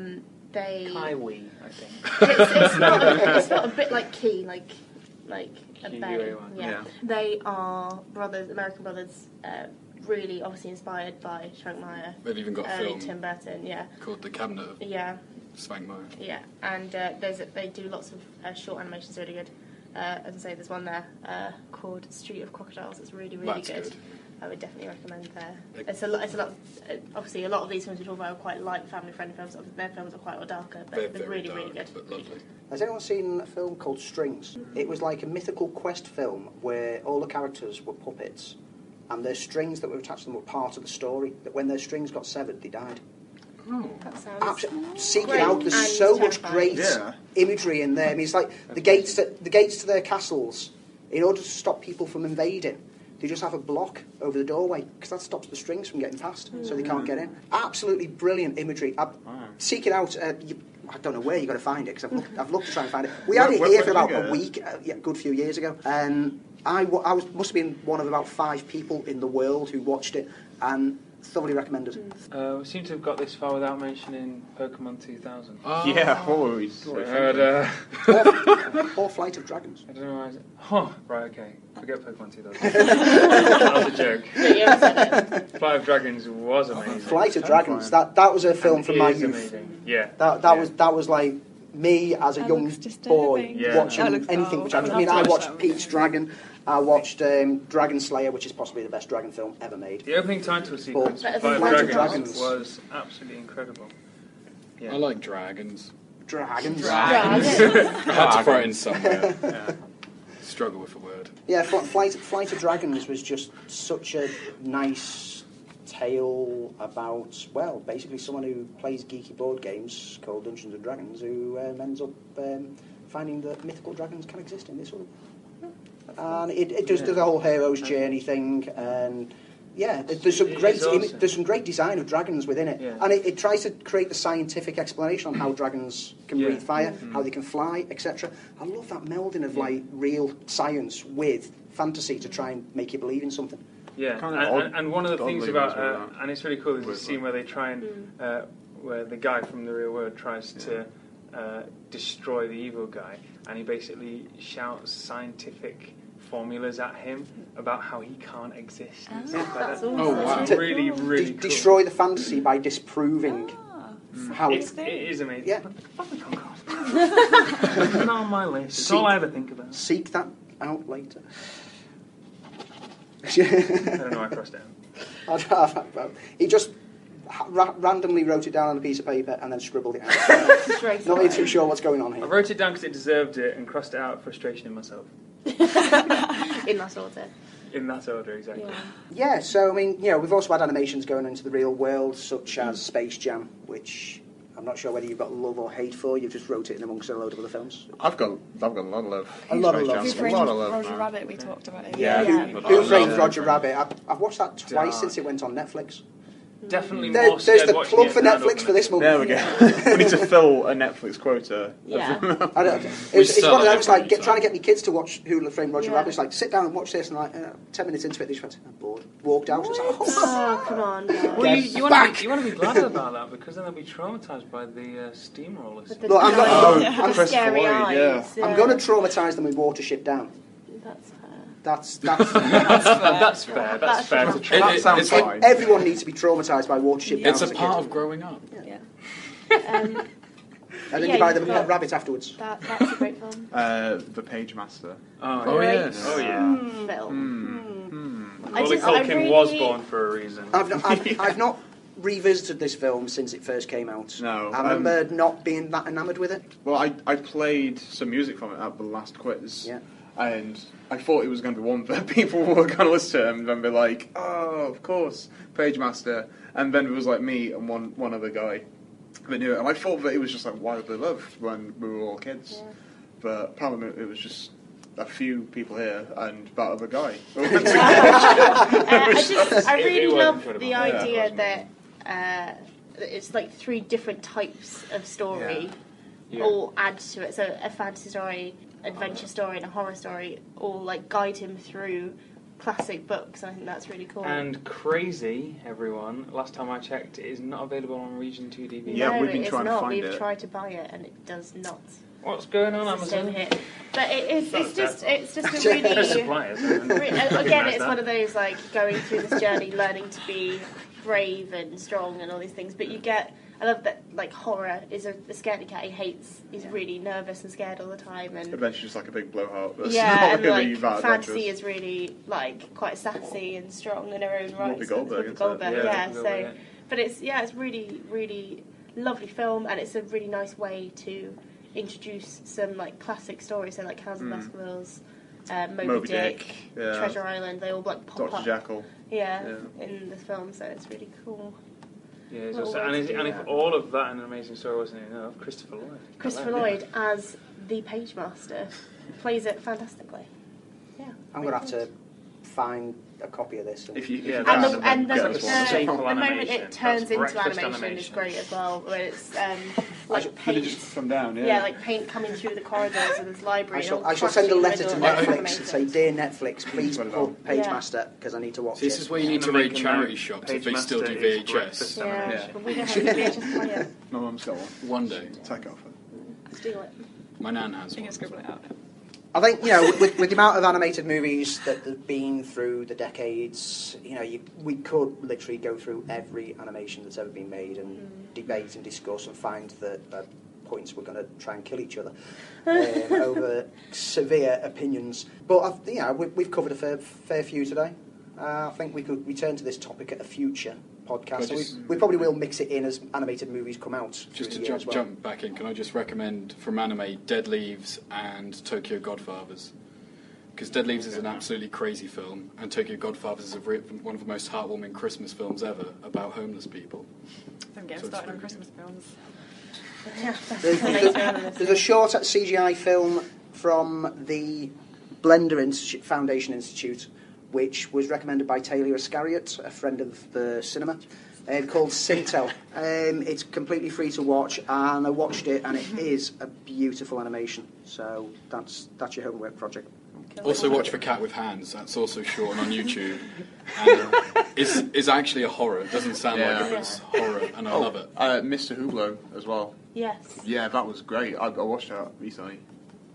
They. Kiwi, I think. It's not a bit like Key, like a bay. Kiwi. Yeah. They are brothers, American brothers. Really, obviously inspired by Schrankmeyer. They've even got a Early film Tim Burton, yeah. called The Cabinet of Yeah, Svankmajer. yeah. And they do lots of short animations, really good. As I say, there's one there called Street of Crocodiles. It's really, really That's good. I would definitely recommend there. It's a lot. Obviously, a lot of these films we talk about are quite light, family-friendly films. Their films are quite darker, but They're they're very really, dark, really good. but lovely. Has anyone seen a film called Strings? It was like a mythical quest film where all the characters were puppets and their strings that were attached to them were part of the story, that when their strings got severed, they died. Oh. That sounds Absolutely. Seek it great out. There's and so much terrifying. great Yeah. imagery in there. I mean, it's like the gates to their castles. In order to stop people from invading, they just have a block over the doorway because that stops the strings from getting past, so they can't get in. Absolutely brilliant imagery. Seek it out. I don't know where you've got to find it because I've looked to try and find it. We had it Where here for did you about get a it? week, a good few years ago, and I must have been one of about 5 people in the world who watched it and thoroughly recommended. We seem to have got this far without mentioning Pokemon 2000. Oh. Yeah, what were we Or Flight of Dragons. I don't know why. Right, okay. Forget Pokemon 2000. That was a joke. Yeah, said it. Flight of Dragons was amazing. Flight of Dragons. That was a film from my It is youth. amazing. Yeah. That was like me as a That young looks boy disturbing. Yeah. watching That looks anything. dull. Which I I mean, love I to watch watched that Pete's one. Dragon. I watched Dragon Slayer, which is possibly the best dragon film ever made. The opening title sequence But of Flight Flight of of Dragons Dragons. was absolutely incredible. Yeah. I like dragons. Dragons. Dragon. I had to throw it in somewhere. Struggle with a word. Yeah, Flight of Dragons was just such a nice tale about, well, basically someone who plays geeky board games called Dungeons and Dragons who ends up finding that mythical dragons can exist in this world. And it does the whole hero's journey thing, and yeah, there's some great awesome. there's some great design of dragons within it, Yeah. and it tries to create the scientific explanation on how dragons can Yeah. breathe fire, how they can fly, etc. I love that melding of like real science with fantasy to try and make you believe in something. Yeah, Kind of and one of the things godly about, as well. and it's really cool, there's a With scene where they try and, where the guy from the real world tries to destroy the evil guy, and he basically shouts scientific formulas at him about how he can't exist. and stuff like That's that. awesome. Oh, wow. It's really, really cool. Destroy the fantasy by disproving Ah, how It is amazing. Yeah. Fucking Concord. Looking on my list. It's all I ever think about. Seek that out later. I don't know why I crossed down. He just randomly wrote it down on a piece of paper and then scribbled it out. Not really too sure what's going on I here. wrote it down because it deserved it and crossed it out of frustration in myself. In that order. In that order, exactly. Yeah, so I mean, we've also had animations going into the real world, such as Space Jam, which I'm not sure whether you've got love or hate for. You've just wrote it in amongst a load of other films. I've got a lot of love. A lot of love. Space Who Jam's a lot of love. Roger man. Rabbit, we talked about it. Yeah. Who Framed Roger Rabbit? I've watched that twice Dark. since it went on Netflix. Definitely There's more scared the watching plug it for than Netflix adult for this month. There we go. We need to fill a Netflix quota. Yeah. I don't, We it's still one of have those, like, every trying to get my kids to watch Who Framed Roger Yeah. Rabbit. It's like, sit down and watch this, and like, 10 minutes into it, they just went, I'm bored. Walked out, just like, Oh, come on. guys. Well, Get you want to be glad about that because then they'll be traumatised by the steamrollers. With the Look, I'm giant, not- with the Chris scary Floyd, eyes. yeah. I'm going to traumatise them with Watership Down. That's fair. That's That's fair. That's fair to try. That sounds it's- fine. everyone needs to be traumatised by Watership Down. It's a as part kid. of growing up. Yeah. And then Yeah, you buy you've them a got- pet rabbit afterwards. That's a great film. The Page Master. Oh, yes. Oh yeah. Film. Macaulay Culkin was born for a reason. I've not revisited this film since it first came out. No, I remember not being that enamoured with it. Well, I played some music from it at the last quiz. Yeah. And I thought it was going to be one that people were going to listen to and then be like, oh, of course, Page Master. And then it was like me and one other guy that knew it. And I thought that it was just like wildly loved when we were all kids. Yeah. But apparently it was just a few people here and that other guy. I really It was love incredible. the Yeah, idea it that it's like 3 different types of story Yeah. all add to it. So a fantasy story, adventure story, and a horror story all like guide him through classic books. And I think that's really cool. And crazy, everyone. Last time I checked, it is not available on Region 2 DVD. Yeah, no, we've been it is trying to not. find We've it. tried to buy it, and it does not. What's going on, It's a stone Amazon? hit. But it's just a They're really. suppliers. Again, it's one of those like going through this journey, learning to be brave and strong and all these things. But you get, I love that like horror is a scaredy cat he hates. He's really nervous and scared all the time, and Adventure's just like a big blowhard. That's yeah, not and really like that fantasy adventurous. is really like quite sassy and strong in her own right. Whoopi Goldberg, isn't it? Goldberg, Yeah, yeah. Whoopi So, Goldberg, yeah. but it's really really lovely film, and it's a really nice way to introduce some like classic stories, so like Hounds and Baskervilles, Moby Dick, yeah. Treasure Island. They all like pop Dr. up, Jekyll. yeah, in the film. So it's really cool. Yeah, it's Little just, way and, to do and if that. all of that and an amazing story wasn't enough, Christopher Lloyd. Christopher Lloyd as the Page Master plays it fantastically. Yeah, I'm going to have to find a copy of this. If you Yeah, And that's the, and the, get the, us the, one. Staple moment animation. it turns That's into breakfast animation is animation. great as well, where it's like Did it paint. just come down? Yeah, like paint coming through the corridors of this library. and all I shall send a crashing letter to in the middle of Netflix and it. say, Dear Netflix, please Put it put on. Page Yeah. Master because I need to watch This it. is where you need to Make raid a charity note, shops Page if they still do Master is breakfast VHS. Yeah, animation. but we don't have a VHS player. My mum's got one. One day. Take it off her. Steal it. My nan has You can one. scribble it out. I think, with the amount of animated movies that have been through the decades, we could literally go through every animation that's ever been made and debate and discuss and find that at points we're going to try and kill each other over severe opinions. But, we've covered a fair few today. I think we could return to this topic at a future podcast. So we probably will mix it in as animated movies come out. Just to through the year as well. jump back in, can I just recommend from anime Dead Leaves and Tokyo Godfathers? Because Dead Leaves is an absolutely crazy film, and Tokyo Godfathers is one of the most heartwarming Christmas films ever about homeless people. Don't get So it's started on really Christmas films. Yeah, that's There's a short CGI film from the Blender Foundation Institute, which was recommended by Taylor Iscariot, a friend of the cinema, called Sintel. It's completely free to watch, and I watched it, and it is a beautiful animation. So that's your homework project. Also watch For Cat with Hands, that's also short and on YouTube. And it's actually a horror, it doesn't sound like it, but it's horror, and I love it. Mr. Hublot as well. Yes. Yeah, that was great. I watched that recently.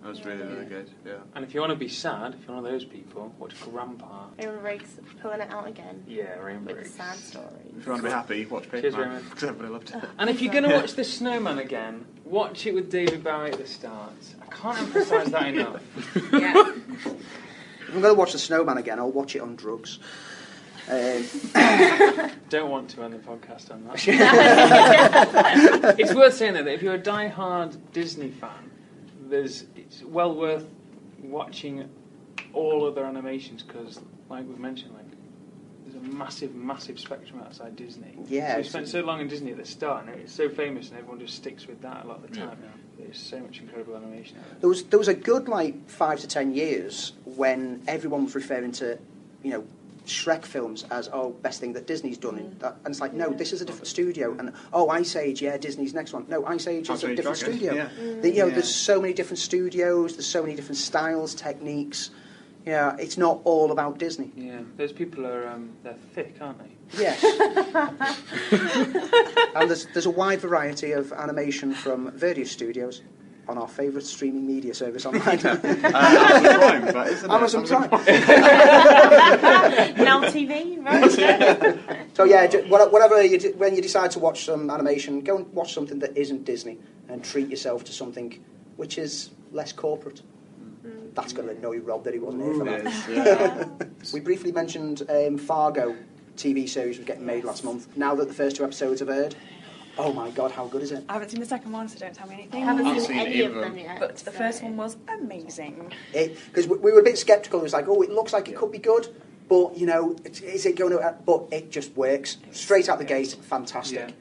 That was really, really good, yeah. And if you want to be sad, if you're one of those people, watch Grandpa. Raymond Briggs pulling it out again. Yeah, Raymond With Briggs. the sad stories. If you want to be happy, watch Cheers, Paperman, Raymond. because everybody loved it. And if you're going to watch The Snowman again, watch it with David Bowie at the start. I can't emphasise that enough. Yeah. If I'm going to watch The Snowman again, I'll watch it on drugs. Don't want to end the podcast on that. It's worth saying though, that if you're a die-hard Disney fan, it's well worth watching all other animations because, like we've mentioned, there's a massive, massive spectrum outside Disney. Yeah. So we spent so long in Disney at the start, and it's so famous, and everyone just sticks with that a lot of the time. There's so much incredible animation out there. There was a good 5 to 10 years when everyone was referring to, Shrek films as best thing that Disney's done, and it's like no, this is a different studio, and Ice Age, Disney's next one. No, Ice Age is a different studio. Yeah. There's so many different studios, there's so many different styles, techniques. Yeah, it's not all about Disney. Yeah, those people are they're thick, aren't they? Yes. And there's a wide variety of animation from various studios on our favourite streaming media service online. Amazon Prime, but isn't it? Amazon Prime. Now TV, right? So yeah, whatever when you decide to watch some animation, go and watch something that isn't Disney and treat yourself to something which is less corporate. That's going to annoy Rob that he wasn't here for that. Yeah. We briefly mentioned Fargo TV series was getting made last month. Now that the first 2 episodes have aired, oh my god, how good is it? I haven't seen the second one, so don't tell me anything. I haven't I've seen seen any either of of them them. yet. But the first one was amazing. Because we were a bit sceptical. It was like, it looks like it could be good, but is it going to? But it just works straight out the gate. Fantastic. Yeah.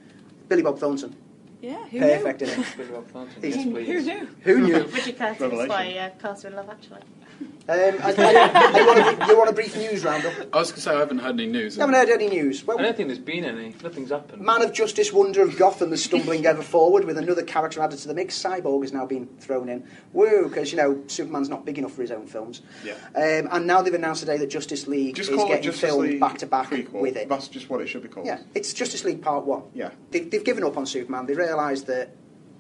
Billy Bob Thornton, Yeah, who perfect knew? in it. Billy Bob Thornton. He's- Yes, Who please. knew? Who knew? Richard Curtis Revelation. by Cast in Love, actually. You want a brief news roundup? I was going to say I haven't heard any news. You haven't heard any news. Well, I don't think there's been any. Nothing's happened. Man of Justice, Wonder of Gotham is stumbling ever forward with another character added to the mix. Cyborg has now been thrown in. Woo, because, Superman's not big enough for his own films. Yeah. And now they've announced today that Justice League Just is call it getting Justice filmed League back-to-back prequel. with it. That's just what it should be called. Yeah, it's Justice League Part 1. Yeah. They've given up on Superman. They realised that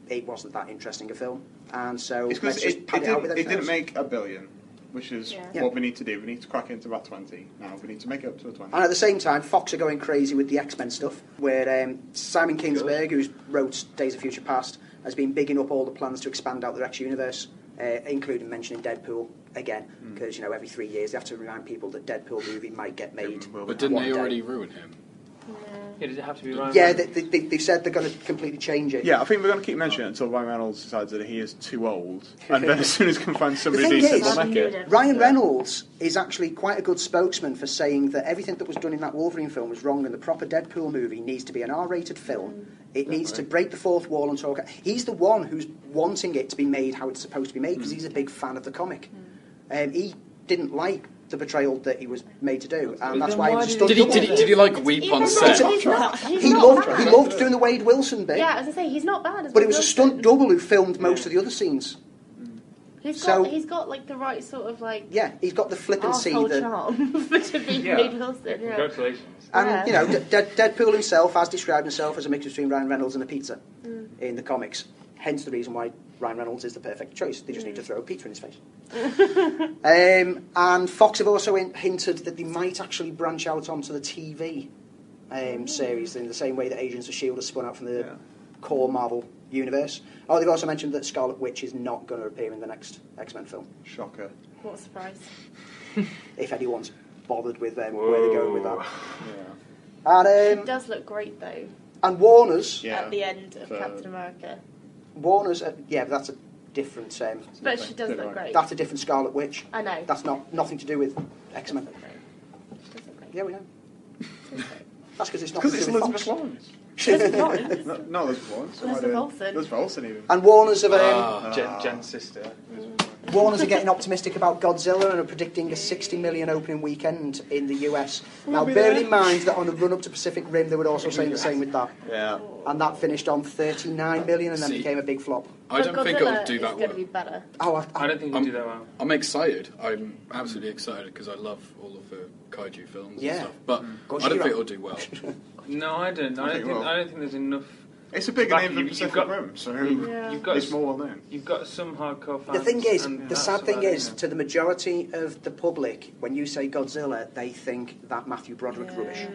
it wasn't that interesting a film. And so It's let's because just pad it out with it everything didn't else. make $1 billion, which is Yeah. what we need to do. We need to crack into about 20 now. We need to make it up to a 20. And at the same time, Fox are going crazy with the X-Men stuff, where Simon Kingsberg, who wrote Days of Future Past, has been bigging up all the plans to expand out the X universe, including mentioning Deadpool again, because every 3 years they have to remind people that Deadpool movie might get made. But didn't one they day. already ruin him? Yeah, does it have to be Ryan Yeah, Reynolds? they've said they're going to completely change it. Yeah, I think we're going to keep mentioning it until Ryan Reynolds decides that he is too old, and then as soon as he can find somebody thing decent, is, they'll make it. Ryan Reynolds is actually quite a good spokesman for saying that everything that was done in that Wolverine film was wrong, and the proper Deadpool movie needs to be an R-rated film. It needs to break the fourth wall and talk. He's the one who's wanting it to be made how it's supposed to be made because he's a big fan of the comic. He didn't like the portrayal that he was made to do, and that's then why he why was did stunned. Did he like weep on set? He's not He bad. loved doing the Wade Wilson bit, Yeah, as I say, he's not bad. As but Wade it was a Wilson. stunt double who filmed most of the other scenes. He's So- got like the right sort of like Yeah, he's got the flippancy arsehole that. charm to be Yeah. Wade Wilson. Yeah. Congratulations. And, Yeah. Deadpool himself has described himself as a mix between Ryan Reynolds and a pizza in the comics. Hence the reason why Ryan Reynolds is the perfect choice. They just need to throw a pizza in his face. And Fox have also hinted that they might actually branch out onto the TV series in the same way that Agents of S.H.I.E.L.D. has spun out from the core Marvel universe. Oh, they've also mentioned that Scarlet Witch is not going to appear in the next X-Men film, Shocker. What a surprise. if anyone's bothered with where they're going with that. Yeah. And, It does look great though. and Warner's... Yeah. At the end of For- Captain America. Warner's, but that's a different. But she does look great. That's a different Scarlet Witch. I know. That's nothing to do with X-Men. She does look great. Yeah, we know. That's because it's not Because to it's do with Elizabeth Fox. Lawrence. Not No, Elizabeth Lawrence. Elizabeth Olsen. Elizabeth Olsen even. And Warner's have, Jen's sister. Warner's are getting optimistic about Godzilla and are predicting a 60 million opening weekend in the US. Now, bearing in mind that on the run up to Pacific Rim, they would also say the same with that. Yeah. And that finished on 39 million and then See. became a big flop. I don't think it'll do that It's going to well. be better. Oh, I don't think it'll do that well. I'm excited. I'm absolutely excited because I love all of the kaiju films Yeah. and stuff. But Godzilla. I don't think it'll do well. No, I don't. I think it will. don't think there's enough It's a bigger name than Pacific Rim, so it's more well known. You've got some hardcore fans. The thing is, and the sad thing is, to the majority of the public, when you say Godzilla, they think that Matthew Broderick rubbish.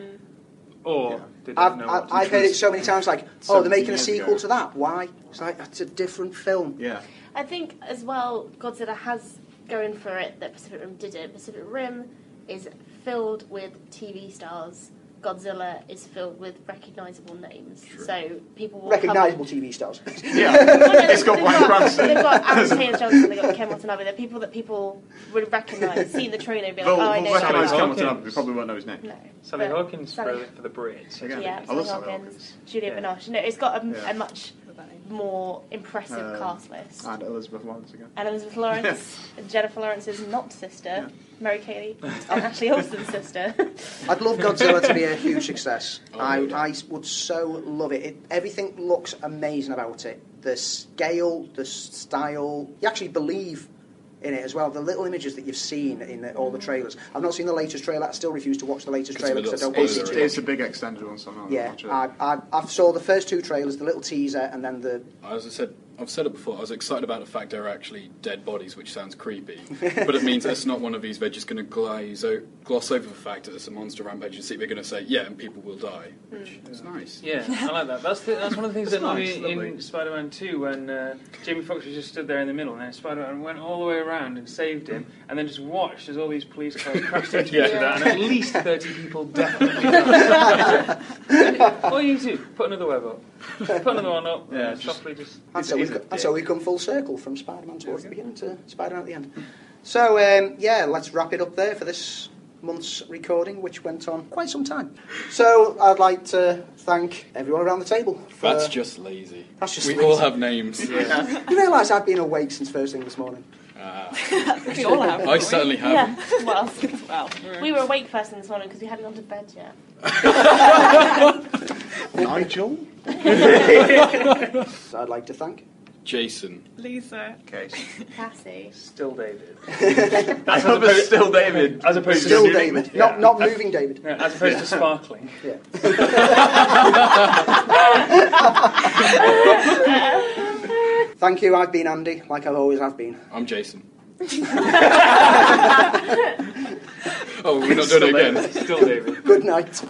Or did they know what I've heard it so many times, like, oh, they're making a 17 years sequel ago. to that. Why? It's like, that's a different film. Yeah. I think as well, Godzilla has going for it that Pacific Rim didn't. Pacific Rim is filled with TV stars. Godzilla is filled with recognisable names. True. So people will Recognisable TV stars. Yeah. It's got Bryan Cranston. They've got Aaron Taylor-Johnson, they've got Ken Watanabe. They're people that people would recognise, see in the trailer and be like, They'll oh, I know recognise that. Ken Watanabe, they probably won't know his name. No. Sally But Hawkins Sally- for the Brits. Again, Yeah, I love Sally Sally Hawkins, Hawkins. Juliette Yeah. Binoche. No, it's got Yeah. a much more impressive cast list. And Elizabeth Lawrence again. And Elizabeth Lawrence, Jennifer Lawrence's not sister, Mary Kay, and Ashley Olsen's sister. I'd love Godzilla to be a huge success. Oh, I yeah. would so love it. Everything looks amazing about it. The scale, the style. You actually believe in it as well. The little images that you've seen in all the trailers. I've not seen the latest trailer. I still refuse to watch the latest trailer because I don't want to see It's- too much. It's a big extended one somehow. Yeah, I saw the first two trailers, the little teaser, and then the... As I said, I've said it before, I was excited about the fact they're actually dead bodies, which sounds creepy. But it means it's not one of these, they're just going to gloss over the fact that it's a monster rampage and see they're going to say, yeah, and people will die, which is nice. Yeah, I like that. That's one of the things that annoyed nice, me in lovely. Spider-Man 2 when Jamie Foxx was just stood there in the middle and then Spider-Man went all the way around and saved him and then just watched as all these police cars crashed into each other and at least 30 people definitely died. All you do, put another web up. Put another one up, Yeah, softly just... And so we've come full circle from Spider-Man towards the beginning to Spider-Man at the end. So, let's wrap it up there for this month's recording, which went on quite some time. So, I'd like to thank everyone around the table. That's just lazy. That's just we lazy. all have names. You realise I've been awake since first thing this morning? We all have. I certainly haven't. Yeah, well, Well, we were awake first thing this morning because we hadn't gone to bed yet. Nigel? So I'd like to thank... Jason. Lisa. Okay. Cassie. Still David. I hope it's still David. As opposed to... Still David. Not moving David. No, as opposed to Sparkling. Yeah. Thank you, I've been Andy, like I always have been. I'm Jason. Oh, we're not doing it again. Still David. Good night.